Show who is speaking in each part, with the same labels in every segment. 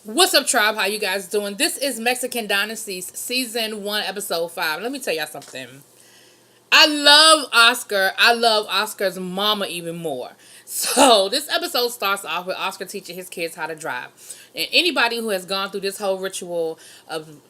Speaker 1: What's up, tribe? How you guys doing? This is Mexican Dynasties, Season 1, Episode 5. Let me tell y'all something. I love Oscar. I love Oscar's mama even more. So, this episode starts off with Oscar teaching his kids how to drive. And anybody who has gone through this whole ritual of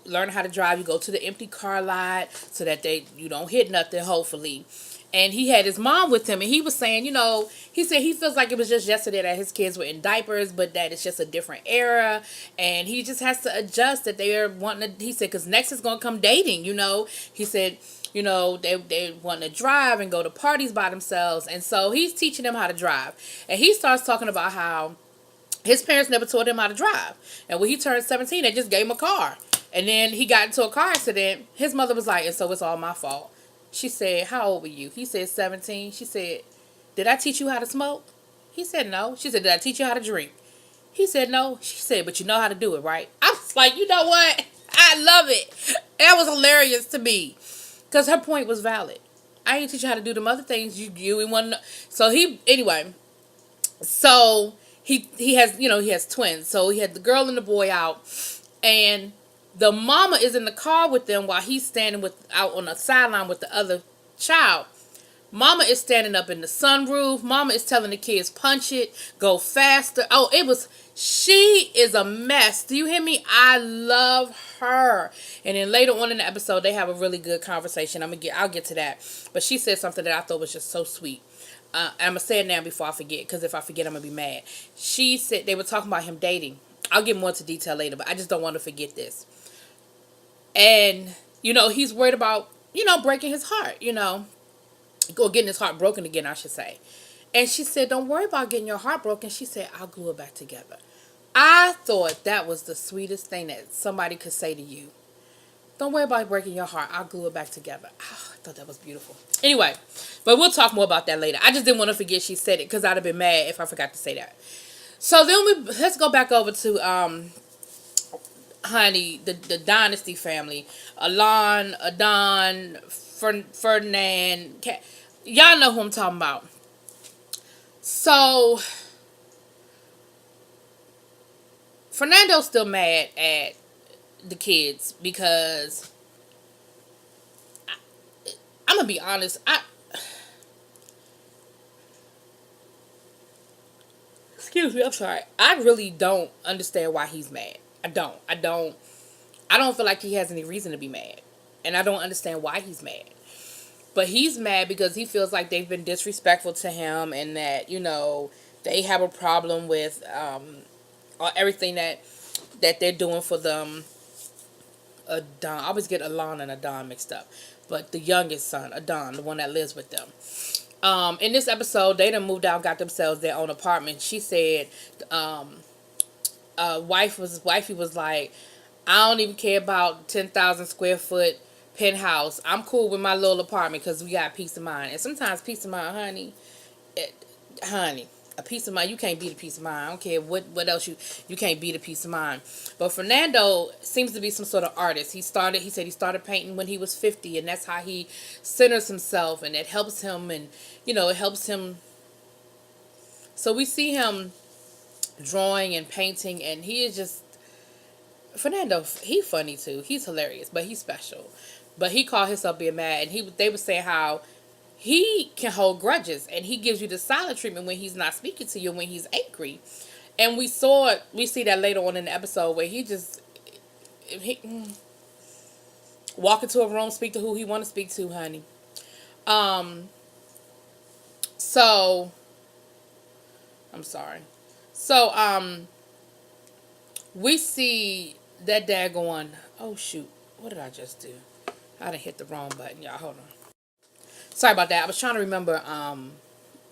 Speaker 1: learn how to drive, you go to the empty car lot so that you don't hit nothing, hopefully. And he had his mom with him, and he was saying, he said he feels like it was just yesterday that his kids were in diapers, but that it's just a different era, and he just has to adjust that they are wanting to. He said because next is gonna come dating, He said, they want to drive and go to parties by themselves, and so he's teaching them how to drive, and he starts talking about how his parents never taught him how to drive, and when he turned 17, they just gave him a car, and then he got into a car accident. His mother was like, and so it's all my fault. She said, how old were you? He said, 17. She said, did I teach you how to smoke? He said, no. She said, did I teach you how to drink? He said, no. She said, but you know how to do it, right? I was like, you know what? I love it. That was hilarious to me. Because her point was valid. I ain't teach you how to do them other things you and want to know. So he has twins. So he had the girl and the boy out. And the mama is in the car with them while he's standing out on the sideline with the other child. Mama is standing up in the sunroof. Mama is telling the kids, punch it, go faster. She is a mess. Do you hear me? I love her. And then later on in the episode, they have a really good conversation. I'll get to that. But she said something that I thought was just so sweet. I'm going to say it now before I forget, because if I forget, I'm going to be mad. She said they were talking about him dating. I'll get more into detail later, but I just don't want to forget this. And, he's worried about, breaking his heart, or getting his heart broken again, I should say. And she said, don't worry about getting your heart broken. She said, I'll glue it back together. I thought that was the sweetest thing that somebody could say to you. Don't worry about breaking your heart. I'll glue it back together. Oh, I thought that was beautiful. Anyway, but we'll talk more about that later. I just didn't want to forget she said it, because I'd have been mad if I forgot to say that. So then let's go back over to honey, the Dynasty family. Alon, Adon, Ferdinand. Y'all know who I'm talking about. So, Fernando's still mad at the kids because, I'm going to be honest, excuse me, I'm sorry. I really don't understand why he's mad. I don't feel like he has any reason to be mad. And I don't understand why he's mad. But he's mad because he feels like they've been disrespectful to him, and that, they have a problem with everything that they're doing for them. Adon, I always get Alon and Adon mixed up. But the youngest son, Adon, the one that lives with them. In this episode, they done moved out, got themselves their own apartment. She said, wifey was like, I don't even care about 10,000 square foot penthouse. I'm cool with my little apartment because we got peace of mind. And sometimes peace of mind, honey, a peace of mind, you can't beat a peace of mind. I don't care what else you can't beat a peace of mind. But Fernando seems to be some sort of artist. He said he started painting when he was 50, and that's how he centers himself, and it helps him, and it helps him. So we see him drawing and painting, and he is just Fernando. He's funny too. He's hilarious, but he's special. But he called himself being mad, and they were saying how he can hold grudges, and he gives you the silent treatment when he's not speaking to you, when he's angry. And we see that later on in the episode where he walk into a room, speak to who he want to speak to, honey. So I'm sorry. So we see that dad going, oh shoot, what did I just do? I done hit the wrong button, y'all. Hold on. Sorry about that. I was trying to remember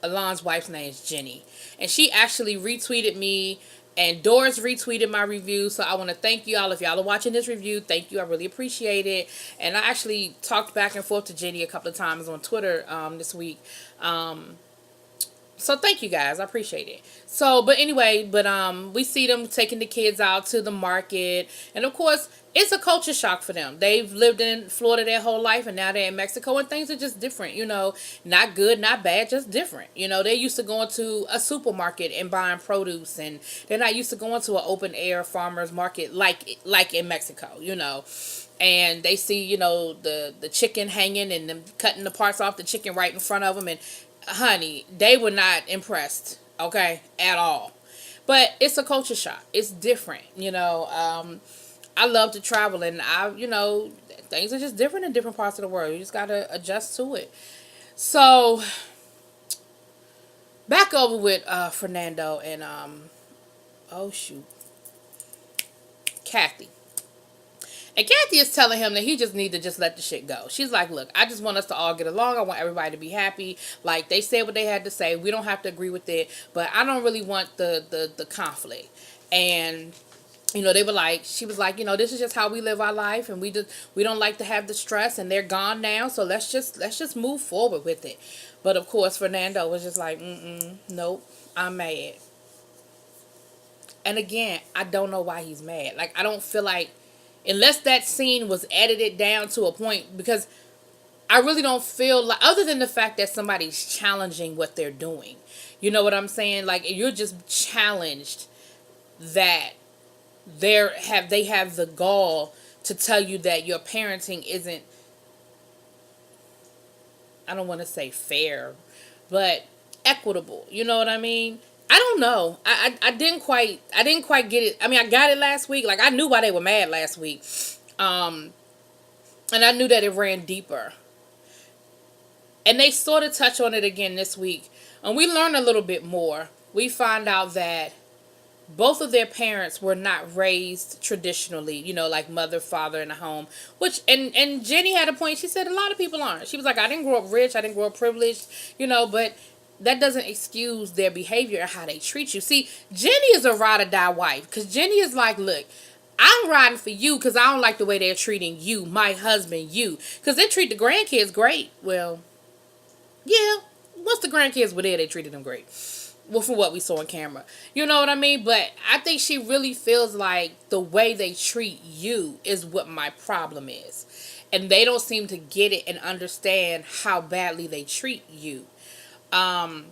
Speaker 1: Alon's wife's name is Jenny. And she actually retweeted me, and Doris retweeted my review. So I want to thank you all. If y'all are watching this review, thank you. I really appreciate it. And I actually talked back and forth to Jenny a couple of times on Twitter this week. So thank you guys. I appreciate it. So, but anyway, we see them taking the kids out to the market. And of course, it's a culture shock for them. They've lived in Florida their whole life, and now they're in Mexico, and things are just different. Not good, not bad, just different. They're used to going to a supermarket and buying produce, and they're not used to going to an open air farmers market like in Mexico. And they see the chicken hanging and them cutting the parts off the chicken right in front of them, and honey, they were not impressed, okay, at all. But it's a culture shock. It's different. I love to travel, and things are just different in different parts of the world. You just gotta adjust to it. So back over with Fernando and oh shoot, Kathy. And Kathy is telling him that he just need to just let the shit go. She's like, look, I just want us to all get along. I want everybody to be happy. Like, they said what they had to say. We don't have to agree with it. But I don't really want the conflict. And she was like, this is just how we live our life, and we don't like to have the stress, and they're gone now, so let's just move forward with it. But of course, Fernando was just like, nope, I'm mad. And again, I don't know why he's mad. Like, I don't feel like, unless that scene was edited down to a point, because I really don't feel like, other than the fact that somebody's challenging what they're doing, you know what I'm saying? Like, you're just challenged that they have the gall to tell you that your parenting isn't, I don't want to say fair, but equitable. You know what I mean? I don't know. I didn't quite get it. I mean, I got it last week. Like, I knew why they were mad last week. And I knew that it ran deeper. And they sort of touch on it again this week. And we learn a little bit more. We find out that both of their parents were not raised traditionally, like mother, father in the home. And Jenny had a point. She said a lot of people aren't. She was like, I didn't grow up rich. I didn't grow up privileged, but that doesn't excuse their behavior or how they treat you. See, Jenny is a ride or die wife, because Jenny is like, look, I'm riding for you because I don't like the way they're treating you, my husband, you. Because they treat the grandkids great. Well, yeah, once the grandkids were there, they treated them great. Well, from what we saw on camera. You know what I mean? But I think she really feels like the way they treat you is what my problem is. And they don't seem to get it and understand how badly they treat you. But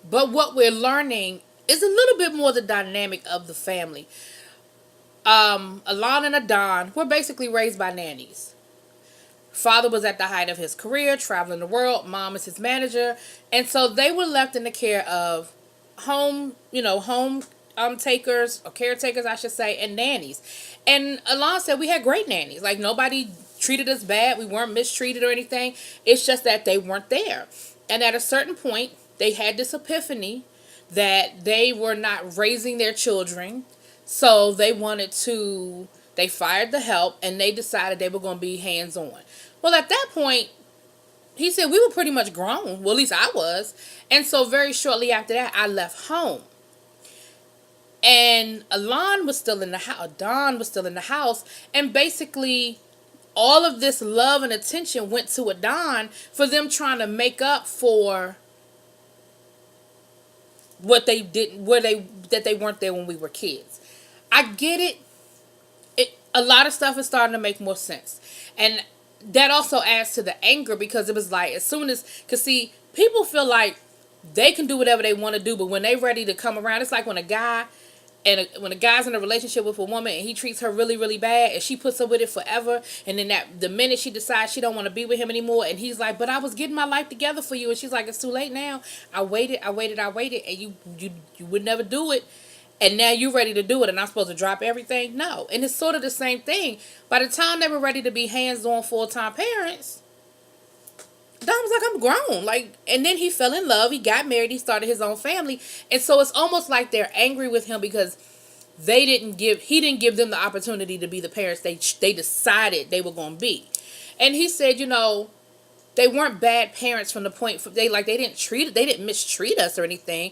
Speaker 1: what we're learning is a little bit more the dynamic of the family. Alon and Adon were basically raised by nannies. Father was at the height of his career, traveling the world. Mom is his manager. And so they were left in the care of home takers, or caretakers, I should say, and nannies. And Alon said we had great nannies. Like, nobody treated us bad. We weren't mistreated or anything. It's just that they weren't there. And at a certain point, they had this epiphany that they were not raising their children. So they fired the help, and they decided they were going to be hands-on. Well, at that point, he said we were pretty much grown. Well, at least I was. And so very shortly after that, I left home. And Alon was still in the house. Don was still in the house. And basically, all of this love and attention went to Adon for them trying to make up for what they didn't, that they weren't there when we were kids. I get it. A lot of stuff is starting to make more sense. And that also adds to the anger, because it was like, as soon as, because see, people feel like they can do whatever they want to do, but when they're ready to come around, it's like when a guy's in a relationship with a woman and he treats her really, really bad, and she puts up with it forever, and then the minute she decides she don't want to be with him anymore, and he's like, but I was getting my life together for you, and she's like, it's too late now. I waited, and you would never do it. And now you're ready to do it, and I'm supposed to drop everything? No. And it's sort of the same thing. By the time they were ready to be hands-on full-time parents, Don was like, I'm grown. Like, and then he fell in love. He got married. He started his own family. And so it's almost like they're angry with him because he didn't give them the opportunity to be the parents they decided they were going to be. And he said, they weren't bad parents from the point they didn't mistreat us or anything.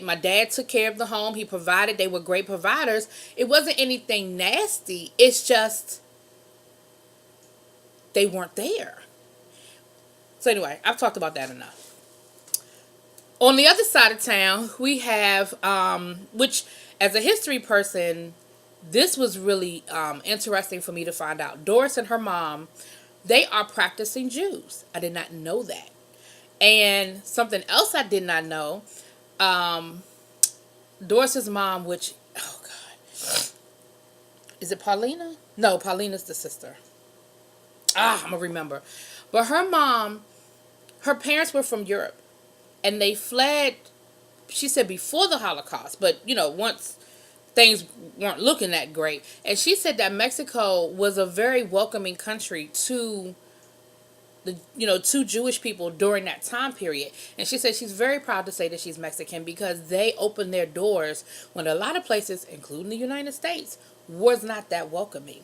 Speaker 1: My dad took care of the home. He provided. They were great providers. It wasn't anything nasty. It's just they weren't there. So anyway, I've talked about that enough. On the other side of town, we have, which as a history person, this was really interesting for me to find out. Doris and her mom, they are practicing Jews. I did not know that. And something else I did not know, um, Doris's mom, which, oh God, is it Paulina? No, Paulina's the sister. I'm going to remember. But her mom, her parents were from Europe. And they fled, she said, before the Holocaust. But, once things weren't looking that great. And she said that Mexico was a very welcoming country to to Jewish people during that time period. And she said she's very proud to say that she's Mexican because they opened their doors when a lot of places, including the United States, was not that welcoming.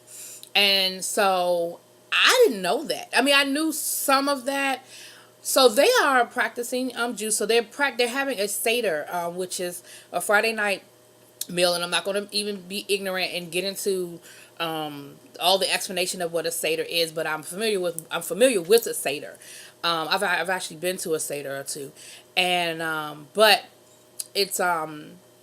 Speaker 1: And so I didn't know that. I mean, I knew some of that. So they are practicing Jews. So they're having a Seder, which is a Friday night meal, and I'm not going to even be ignorant and get into all the explanation of what a Seder is, but I'm familiar with a Seder. I've actually been to a Seder or two, and but it's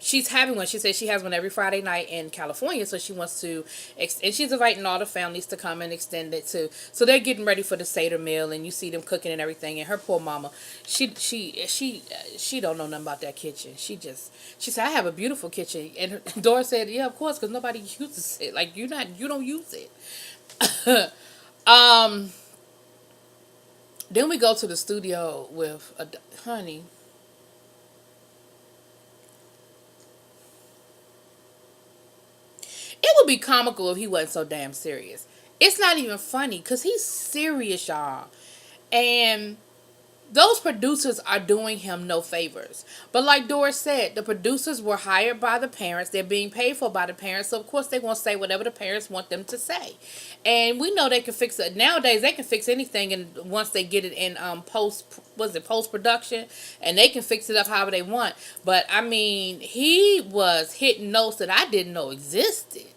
Speaker 1: she's having one. She says she has one every Friday night in California, so she wants to, and she's inviting all the families to come and extend it too. So they're getting ready for the Seder meal, and you see them cooking and everything. And her poor mama, she don't know nothing about that kitchen. She said, I have a beautiful kitchen, and Dora said, yeah, of course, because nobody uses it. Like you don't use it. Then we go to the studio with honey. It would be comical if he wasn't so damn serious. It's not even funny because he's serious, y'all. And those producers are doing him no favors. But like Doris said, the producers were hired by the parents. They're being paid for by the parents. So, of course, they're going to say whatever the parents want them to say. And we know they can fix it. Nowadays, they can fix anything and once they get it in post-production. And they can fix it up however they want. But, I mean, he was hitting notes that I didn't know existed.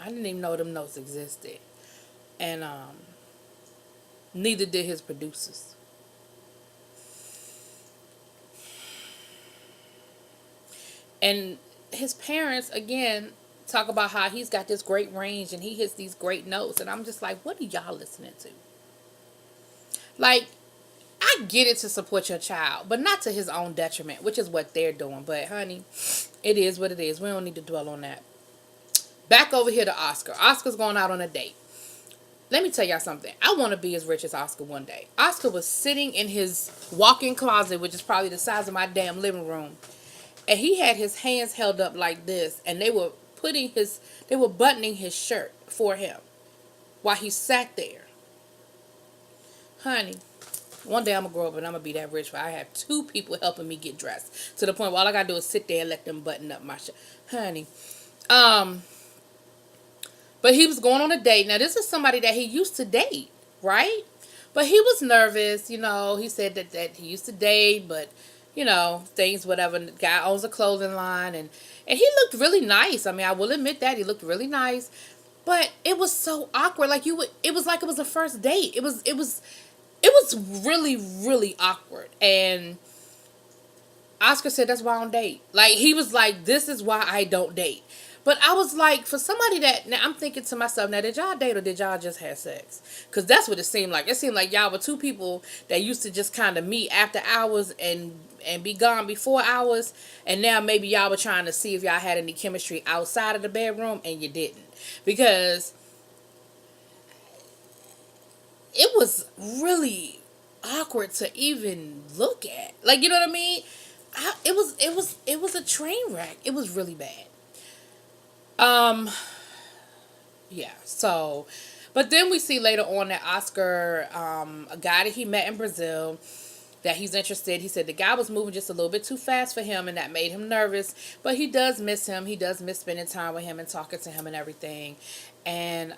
Speaker 1: I didn't even know them notes existed. And neither did his producers. And his parents, again, talk about how he's got this great range and he hits these great notes. And I'm just like, what are y'all listening to? Like, I get it to support your child, but not to his own detriment, which is what they're doing. But, honey, it is what it is. We don't need to dwell on that. Back over here to Oscar. Oscar's going out on a date. Let me tell y'all something. I want to be as rich as Oscar one day. Oscar was sitting in his walk-in closet, which is probably the size of my damn living room. And he had his hands held up like this. And they were buttoning his shirt for him while he sat there. Honey, one day I'm going to grow up and I'm going to be that rich where I have two people helping me get dressed. To the point where all I got to do is sit there and let them button up my shirt. Honey. But he was going on a date. Now, this is somebody that he used to date, right? But he was nervous, He said that he used to date, but, things, whatever. The guy owns a clothing line, and he looked really nice. I mean, I will admit that. He looked really nice. But it was so awkward. It was like it was a first date. It was really, really awkward. And Oscar said, that's why I don't date. Like, he was like, this is why I don't date. But I was like, for somebody that, now I'm thinking to myself, now did y'all date or did y'all just have sex? Because that's what it seemed like. It seemed like y'all were two people that used to just kind of meet after hours and be gone before hours. And now maybe y'all were trying to see if y'all had any chemistry outside of the bedroom and you didn't. Because it was really awkward to even look at. Like, you know what I mean? It was a train wreck. It was really bad. Yeah, so, but then we see later on that Oscar, a guy that he met in Brazil, that he's interested. He said the guy was moving just a little bit too fast for him, and that made him nervous, but he does miss him. He does miss spending time with him and talking to him and everything. And,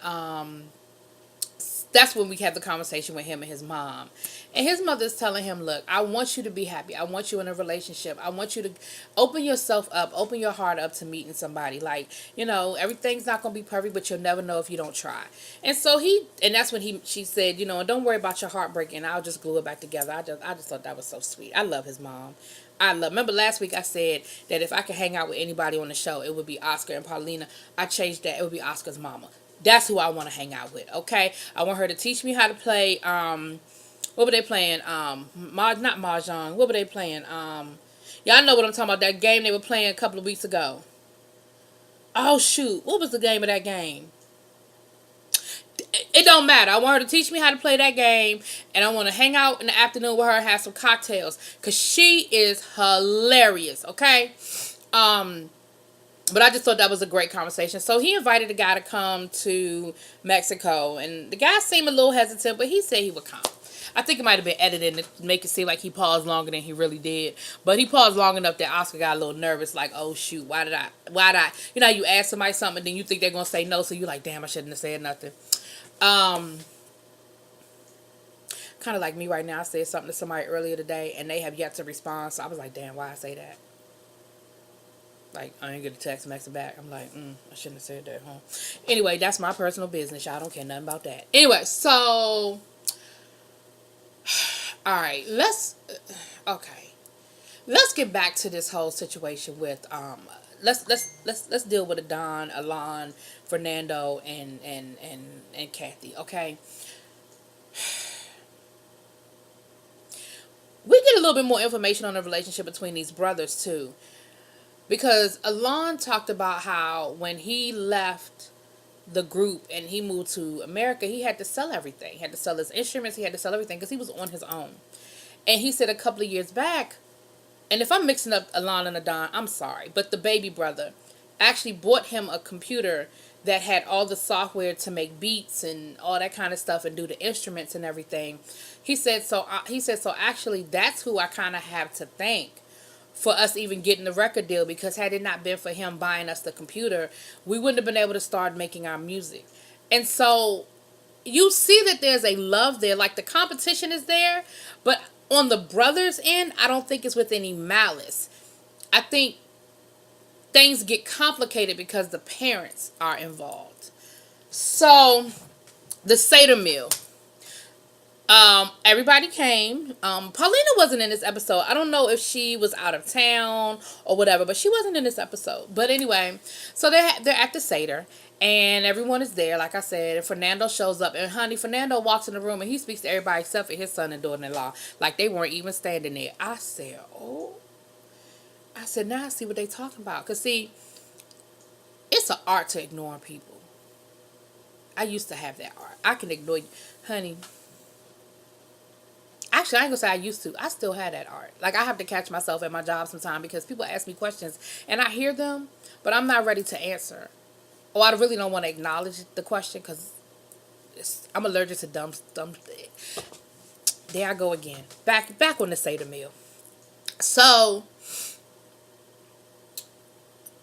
Speaker 1: that's when we had the conversation with him and his mom. And his mother's telling him, look, I want you to be happy. I want you in a relationship. I want you to open yourself up, open your heart up to meeting somebody. Like, everything's not going to be perfect, but you'll never know if you don't try. And so and that's when she said, and don't worry about your heart breaking. I'll just glue it back together. I just thought that was so sweet. I love his mom. Remember last week I said that if I could hang out with anybody on the show, it would be Oscar and Paulina. I changed that. It would be Oscar's mama. That's who I want to hang out with, okay? I want her to teach me how to play, what were they playing? Not Mahjong. What were they playing? Y'all know what I'm talking about, that game they were playing a couple of weeks ago. Oh, shoot. What was the game of that game? It don't matter. I want her to teach me how to play that game, and I want to hang out in the afternoon with her and have some cocktails, because she is hilarious, okay? But I just thought that was a great conversation. So he invited the guy to come to Mexico, and the guy seemed a little hesitant, but he said he would come. I think it might have been edited to make it seem like he paused longer than he really did. But he paused long enough that Oscar got a little nervous, like, oh, shoot, why did I? You ask somebody something, and then you think they're going to say no, so you're like, damn, I shouldn't have said nothing. Kind of like me right now. I said something to somebody earlier today, and they have yet to respond, so I was like, damn, why I say that? Like, I didn't get a text message back. I'm like, I shouldn't have said that, huh? Anyway, that's my personal business. Y'all don't care nothing about that. Anyway, so... Alright, let's get back to this whole situation with, let's deal with Adon, Alon, Fernando, and Kathy, okay? We get a little bit more information on the relationship between these brothers, too. Because Alon talked about how when he left the group and he moved to America, he had to sell everything. He had to sell his instruments. He had to sell everything because he was on his own. And he said a couple of years back, and if I'm mixing up Alon and Adon, I'm sorry, but the baby brother actually bought him a computer that had all the software to make beats and all that kind of stuff and do the instruments and everything. He said so actually that's who I kind of have to thank for us even getting the record deal, because had it not been for him buying us the computer, we wouldn't have been able to start making our music. And so you see that there's a love there, like the competition is there, but on the brothers' end, I don't think it's with any malice. I think things get complicated because the parents are involved. So the Seder meal. Everybody came. Paulina wasn't in this episode. I don't know if she was out of town or whatever, but she wasn't in this episode. But anyway, so they're at the Seder, and everyone is there, like I said, and Fernando shows up. And honey, Fernando walks in the room, and he speaks to everybody except for his son and daughter-in-law. Like they weren't even standing there. I said, now I see what they talking about. Because, see, it's an art to ignoring people. I used to have that art. I can ignore you. Honey, actually, I ain't gonna say I used to. I still have that art. Like, I have to catch myself at my job sometime because people ask me questions and I hear them, but I'm not ready to answer. Or I really don't want to acknowledge the question because I'm allergic to dumb. There I go again. Back on the Seder meal. So,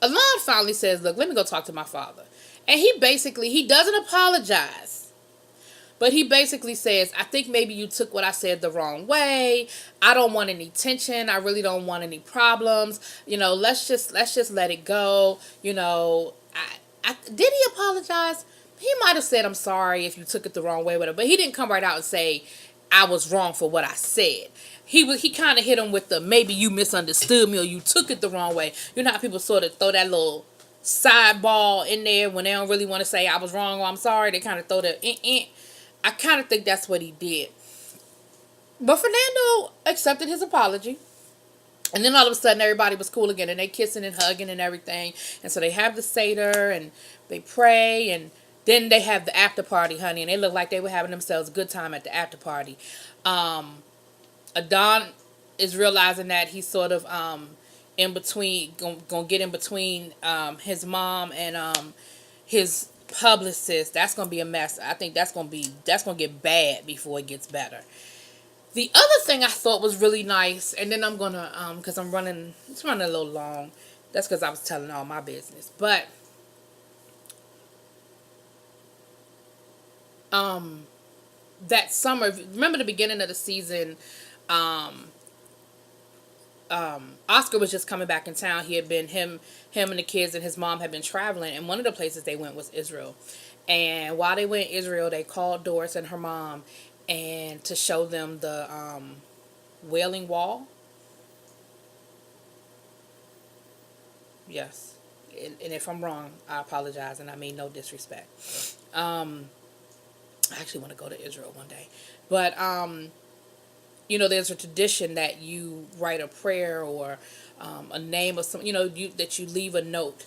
Speaker 1: Alon finally says, look, let me go talk to my father. And he doesn't apologize. But he basically says, I think maybe you took what I said the wrong way. I don't want any tension. I really don't want any problems. Let's just let it go. Did he apologize? He might have said, I'm sorry if you took it the wrong way with it. But he didn't come right out and say, I was wrong for what I said. He kind of hit him with the, maybe you misunderstood me or you took it the wrong way. You know how people sort of throw that little sideball in there when they don't really want to say I was wrong or I'm sorry. They kind of throw the I kind of think that's what he did. But Fernando accepted his apology. And then all of a sudden everybody was cool again. And they kissing and hugging and everything. And so they have the Seder and they pray. And then they have the after party, honey. And they look like they were having themselves a good time at the after party. Adon is realizing that he's sort of in between, gonna get in between his mom and his publicist. That's gonna be a mess. I think that's gonna get bad before it gets better. The other thing I thought was really nice, and then I'm gonna because it's running a little long. That's because I was telling all my business. But that summer, remember the beginning of the season, Oscar was just coming back in town. He had been him and the kids and his mom had been traveling, and one of the places they went was Israel. And while they went to Israel, they called Doris and her mom, and to show them the Wailing Wall. Yes, and if I'm wrong, I apologize, and I mean no disrespect. I actually want to go to Israel one day, but there's a tradition that you write a prayer or a name or something, that you leave a note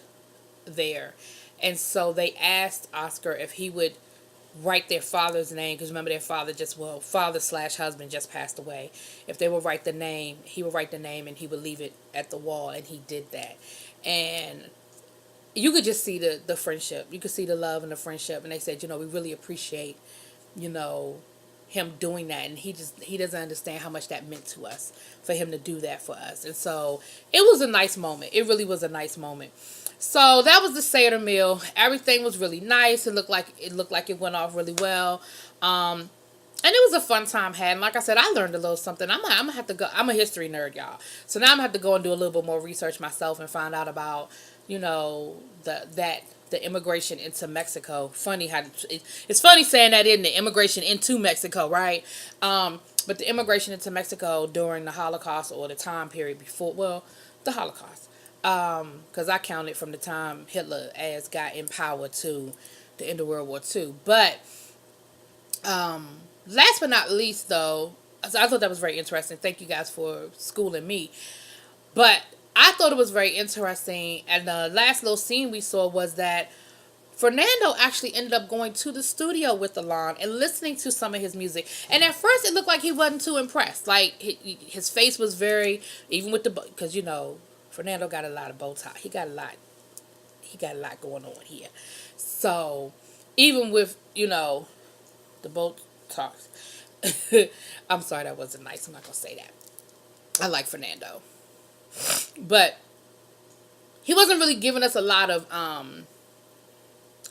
Speaker 1: there. And so they asked Oscar if he would write their father's name, because remember their father slash husband just passed away. If they would write the name, he would write the name and he would leave it at the wall, and he did that. And you could just see the friendship. You could see the love and the friendship. And they said, we really appreciate, you know, him doing that, and he doesn't understand how much that meant to us for him to do that for us. And so it was a nice moment. It really was a nice moment. So that was the Seder meal. Everything was really nice. It looked like it went off really well. And it was a fun time had. And like I said, I learned a little something. I'm gonna have to go. I'm a history nerd, y'all. So now I'm gonna have to go and do a little bit more research myself and find out about, the immigration into Mexico. Funny how it's funny saying that, isn't it? Immigration into Mexico, right? But the immigration into Mexico during the Holocaust, or the time period before, well, the Holocaust, because I counted from the time Hitler as got in power to the end of World War II. But last but not least, though, I thought that was very interesting. Thank you guys for schooling me. But I thought it was very interesting, and the last little scene we saw was that Fernando actually ended up going to the studio with Alon and listening to some of his music. And at first, it looked like he wasn't too impressed. Like, his face was very, even with because, Fernando got a lot of Botox. He got a lot going on here. So, even with, the Botox. I'm sorry, that wasn't nice. I'm not going to say that. I like Fernando. But he wasn't really giving us a lot of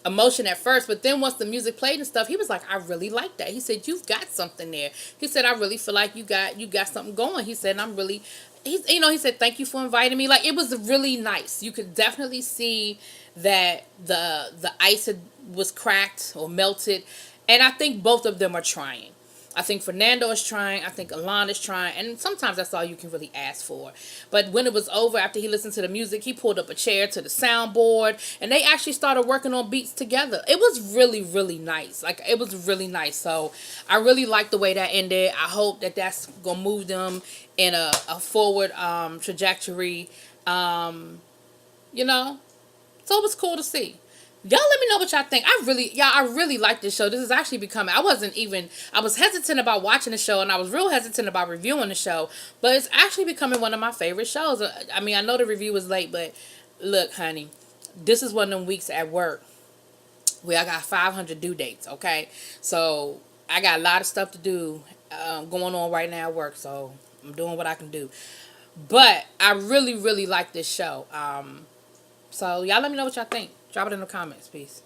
Speaker 1: emotion at first, but then once the music played and stuff, he was like, I really like that. He said, you've got something there. He said, I really feel like you got something going. He said, he said, thank you for inviting me. Like, it was really nice. You could definitely see that the ice was cracked or melted, and I think both of them are trying. I think Fernando is trying. I think Alon is trying. And sometimes that's all you can really ask for. But when it was over, after he listened to the music, he pulled up a chair to the soundboard, and they actually started working on beats together. It was really, really nice. Like, it was really nice. So I really like the way that ended. I hope that that's going to move them in a forward trajectory. So it was cool to see. Y'all let me know what y'all think. I really like this show. This is actually becoming, I was hesitant about watching the show, and I was real hesitant about reviewing the show, but it's actually becoming one of my favorite shows. I mean, I know the review was late, but look, honey, this is one of them weeks at work where I got 500 due dates, okay? So I got a lot of stuff to do going on right now at work, so I'm doing what I can do. But I really, really like this show. So y'all let me know what y'all think. Drop it in the comments. Peace.